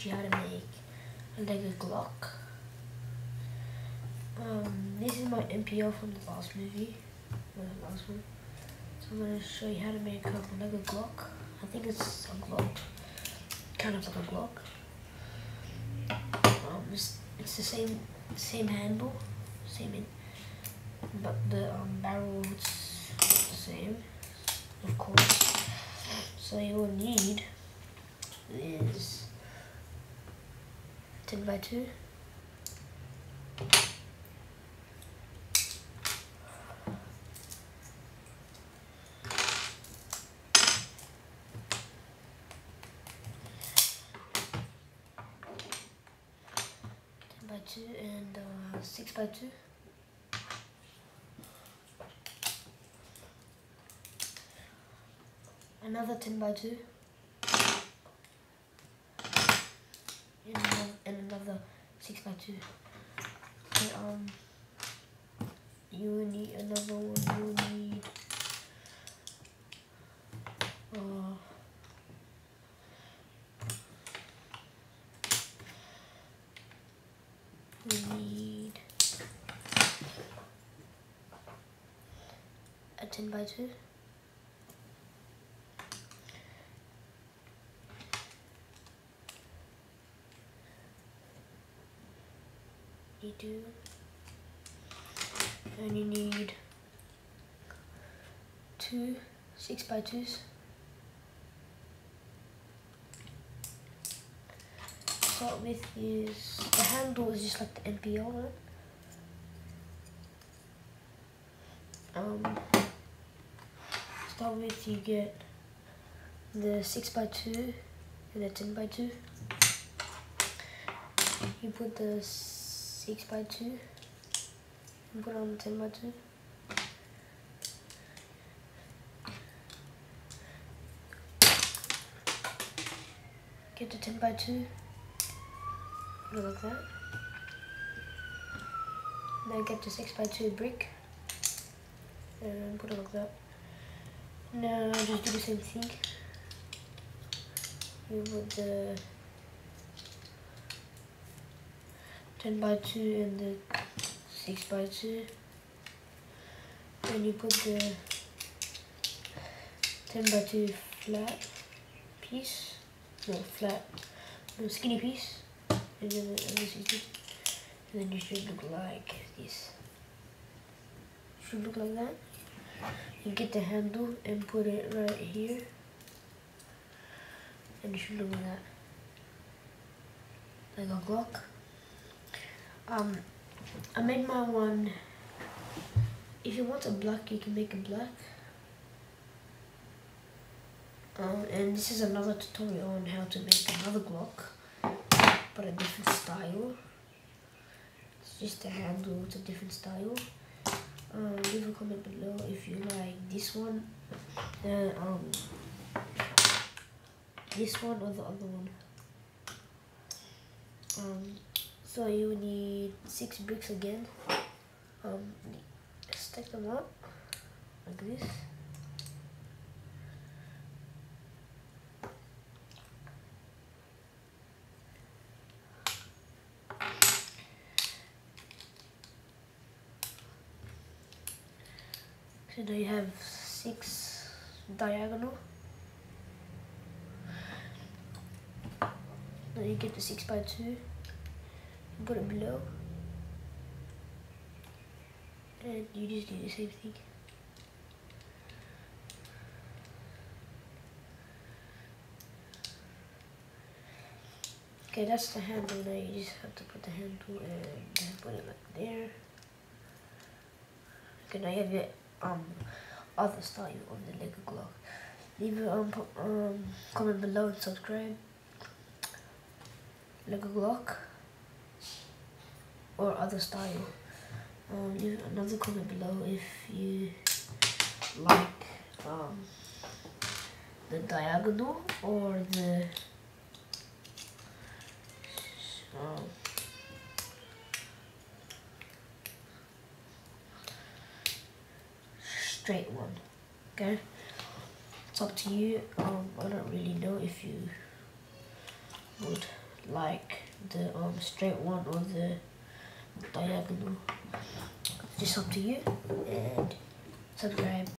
you how to make a Lego Glock. This is my MPO from the last movie, the last one. So I'm going to show you how to make a Lego Glock. I think it's a Glock, kind of like a Glock. It's the same handle, but the barrel is the same, of course. So you will need is 10x2. And 6x2. Another 10x2. And another 6x2. And, you will need another one. You will need we need a 10x2. And you need two 6x2s. Start with is the handle is just like the MPO one. Start with you get the 6x2 and the 10x2. You put the 6x2 and put on the 10x2. Get the 10x2. Put it like that. Now get the 6x2 brick and put it like that. Now just do the same thing. You put the 10x2 and the 6x2, and you put the 10x2 flat piece, skinny piece, and then you should look like this. Should look like that. You get the handle and put it right here, and it should look like that, like a Glock. I made my one. If you want a black, you can make a black. And this is another tutorial on how to make another Glock, but a different style. It's just a handle, it's a different style. Leave a comment below if you like this one, this one or the other one. So you need 6 bricks again. Stack them up like this. So now you have 6 diagonal. Now you get the 6x2. Put it below, and you just do the same thing. Okay, that's the handle. Now you just have to put the handle and put it like there. Okay, now you have your other style on the Lego Glock. Leave a comment below and subscribe. Lego Glock or other style. Leave another comment below if you like the diagonal or the straight one. Okay, it's up to you. I don't really know if you would like the straight one or the diagonal. Just up to you, and subscribe.